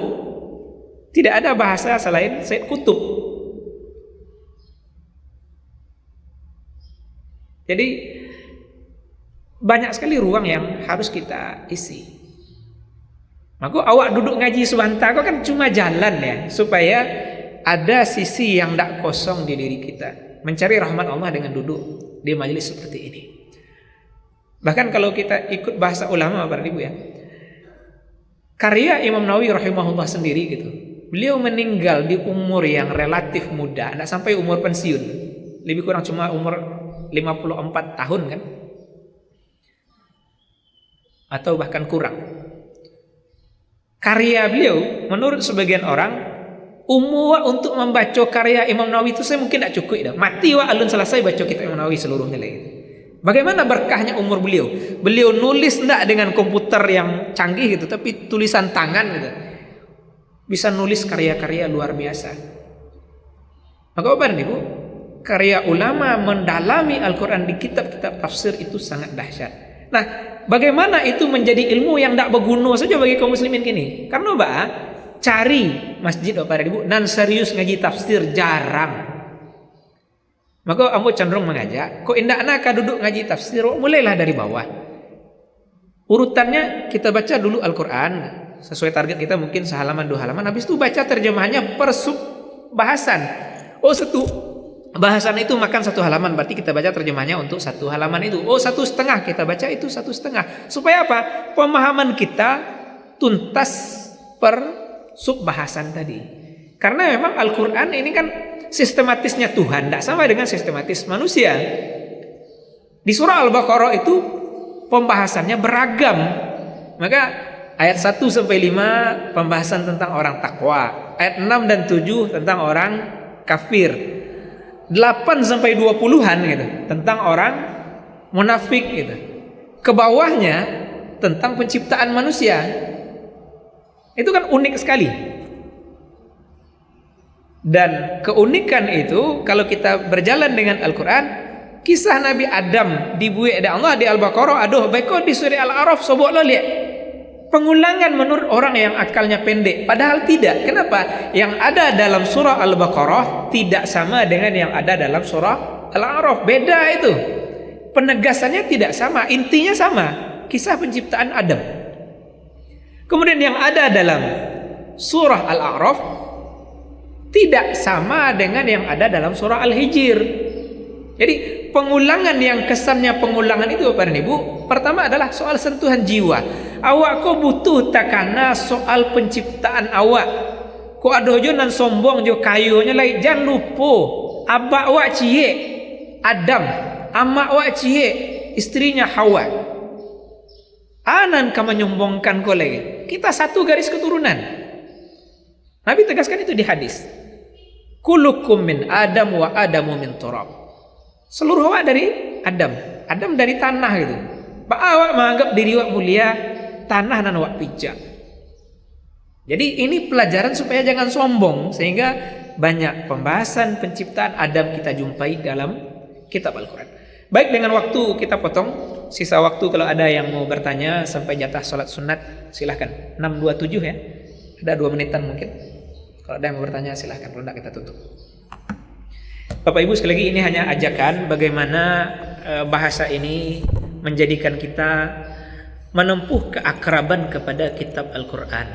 tidak ada bahasa selain Sayyid Qutb. Jadi banyak sekali ruang yang harus kita isi. Maka awak duduk ngaji sebentar kok kan cuma jalan ya, supaya ada sisi yang tidak kosong di diri kita. Mencari rahmat Allah dengan duduk di majelis seperti ini. Bahkan kalau kita ikut bahasa ulama Bapak Ibu ya, karya Imam Nawawi rahimahullah sendiri gitu, beliau meninggal di umur yang relatif muda, tidak sampai umur pensiun, lebih kurang cuma umur 54 tahun kan, atau bahkan kurang. Karya beliau menurut sebagian orang, umur untuk membaca karya Imam Nawawi itu saya mungkin tidak cukup dah. Mati wa alun selesai baca kitab Imam Nawawi seluruhnya lagi. Bagaimana berkahnya umur beliau? Beliau nulis tidak dengan komputer yang canggih gitu, tapi tulisan tangan gitu. Bisa nulis karya-karya luar biasa. Maka Bapak dan Ibu, karya ulama mendalami Al-Quran di kitab-kitab tafsir itu sangat dahsyat. Nah, bagaimana itu menjadi ilmu yang tidak berguna saja bagi kaum muslimin kini? Karena cari masjid Bapak dan Ibu nan serius ngaji tafsir jarang. Maka ambo cenderung mengajak, kok indak nak duduk ngaji tafsir, mulailah dari bawah. Urutannya kita baca dulu Al-Quran sesuai target kita, mungkin sehalaman 2 halaman, habis itu baca terjemahannya per sub bahasan. Oh, satu bahasan itu makan 1 halaman, berarti kita baca terjemahnya untuk 1 halaman itu. Oh, 1,5 kita baca itu 1,5. Supaya apa? Pemahaman kita tuntas per sub bahasan tadi. Karena memang Al-Quran ini kan sistematisnya Tuhan, tidak sama dengan sistematis manusia. Di surah Al-Baqarah itu pembahasannya beragam. Maka ayat 1 sampai 5 pembahasan tentang orang takwa, ayat 6 dan 7 tentang orang kafir, 8 sampai 20-an gitu tentang orang munafik gitu. Ke bawahnya tentang penciptaan manusia. Itu kan unik sekali. Dan keunikan itu kalau kita berjalan dengan Al-Quran, kisah Nabi Adam dibuat oleh Allah di Al-Baqarah, aduh baiklah di surah Al-A'raf soboklah lihat. Pengulangan menurut orang yang akalnya pendek, padahal tidak. Kenapa? Yang ada dalam surah Al-Baqarah tidak sama dengan yang ada dalam surah Al-A'raf. Beda itu. Penegasannya tidak sama, intinya sama. Kisah penciptaan Adam. Kemudian yang ada dalam surah Al-A'raf tidak sama dengan yang ada dalam surah Al-Hijr. Jadi pengulangan yang kesannya pengulangan itu Bapak dan Ibu, pertama adalah soal sentuhan jiwa. Awak kau butuh takana soal penciptaan awak. Kau ada jo nan sombong jo kayonya lagi. Jangan lupa abak awak cie Adam amak wa cie, istrinya Hawa. Anan ka menyombongkan kolege. Kita satu garis keturunan. Nabi tegaskan itu di hadis. Kullukum min Adam wa Adamu min turab. Seluruh awak dari Adam. Adam dari tanah gitu. Pak awak menganggap diri awak mulia, tanah dan awak pijak. Jadi ini pelajaran supaya jangan sombong, sehingga banyak pembahasan penciptaan Adam kita jumpai dalam kitab Al-Quran. Baik, dengan waktu kita potong. Sisa waktu kalau ada yang mau bertanya sampai jatah sholat sunat, silahkan. 6.27 ya. Ada 2 menitan mungkin. Kalau ada yang mau bertanya silahkan, kalau tidak kita tutup. Bapak Ibu, sekali lagi ini hanya ajakan bagaimana bahasa ini menjadikan kita menempuh keakraban kepada kitab Al-Quran.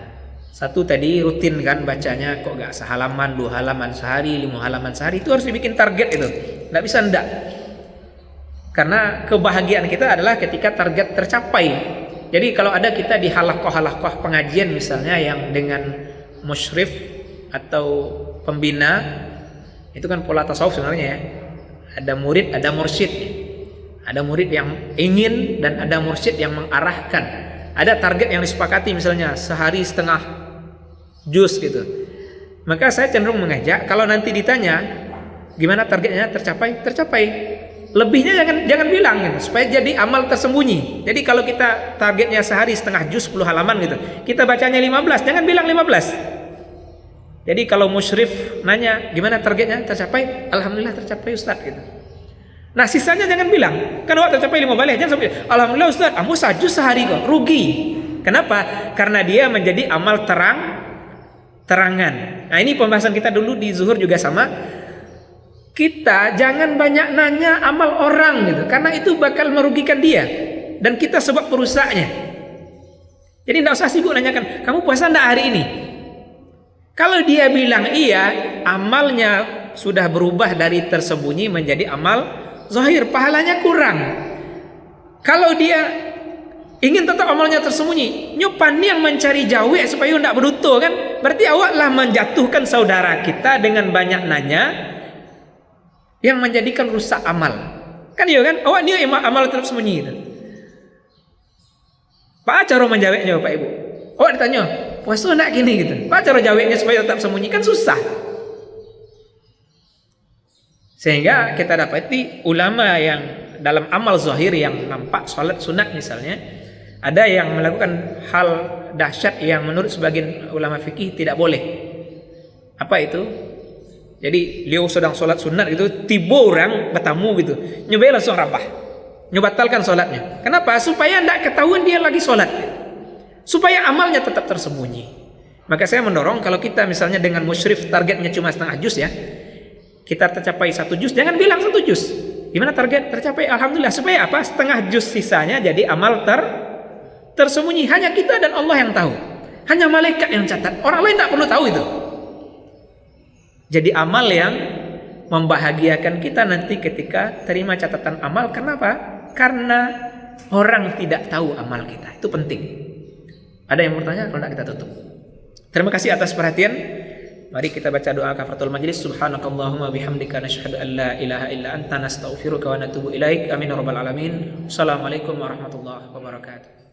Satu tadi rutin kan bacanya, kok gak sehalaman, 2 halaman sehari, 5 halaman sehari. Itu harus dibikin target itu. Gak bisa ndak. Karena kebahagiaan kita adalah ketika target tercapai. Jadi kalau ada kita di halakoh-halakoh pengajian misalnya yang dengan musyrif atau pembina, itu kan pola tasawuf sebenarnya ya. Ada murid, ada mursyid. Ada murid yang ingin dan ada mursyid yang mengarahkan. Ada target yang disepakati misalnya sehari setengah juz gitu. Maka saya cenderung mengajak kalau nanti ditanya gimana targetnya tercapai, tercapai. Lebihnya jangan bilang gitu, supaya jadi amal tersembunyi. Jadi kalau kita targetnya sehari setengah juz 10 halaman gitu, kita bacanya 15, jangan bilang 15. Jadi kalau musyrif nanya gimana targetnya tercapai, alhamdulillah tercapai Ustaz gitu. Nah sisanya jangan bilang, kan waktu tercapai 5 balik, jangan sampai alhamdulillah Ustaz, kamu sajus sehari kok, rugi. Kenapa? Karena dia menjadi amal terangan. Nah ini pembahasan kita dulu di zuhur juga sama. Kita jangan banyak nanya amal orang gitu, karena itu bakal merugikan dia dan kita sebab perusaknya. Jadi tidak usah sibuk nanyakan, kamu puasa enggak hari ini? Kalau dia bilang iya, amalnya sudah berubah dari tersembunyi menjadi amal zahir, pahalanya kurang. Kalau dia ingin tetap amalnya tersembunyi, nyupan yang mencari jawab supaya tidak berutuh kan, berarti awaklah menjatuhkan saudara kita dengan banyak nanya yang menjadikan rusak amal. Kan iya kan? Awak dia amal tetap sembunyi gitu. Pak cara menjawabnya Bapak Ibu. Awak ditanya, puasa nak gini gitu. Pak cara jawabnya supaya tetap sembunyi, kan susah. Sehingga kita dapati ulama yang dalam amal zahir yang nampak salat sunat misalnya, ada yang melakukan hal dahsyat yang menurut sebagian ulama fikih tidak boleh. Apa itu? Jadi beliau sedang sholat sunat gitu, tiba orang bertamu gitu, nyobain langsung rabah, nyobatalkan sholatnya. Kenapa? Supaya tidak ketahuan dia lagi sholat, supaya amalnya tetap tersembunyi. Maka saya mendorong kalau kita misalnya dengan musyrif targetnya cuma setengah juz ya, kita tercapai 1 juz, jangan bilang 1 juz. Gimana target? Tercapai, alhamdulillah. Supaya apa? Setengah juz sisanya jadi amal tersembunyi. Hanya kita dan Allah yang tahu. Hanya malaikat yang catat. Orang lain tidak perlu tahu itu. Jadi amal yang membahagiakan kita nanti ketika terima catatan amal. Kenapa? Karena orang tidak tahu amal kita. Itu penting. Ada yang bertanya? Kalau tidak kita tutup. Terima kasih atas perhatian. Mari kita baca doa kafaratul majlis. Subhanakallahumma bihamdika nasyhadu an la ilaha illa anta nastaghfiruka wa natubu ilaik. Amin ya rabbal alamin. Assalamualaikum warahmatullahi wabarakatuh.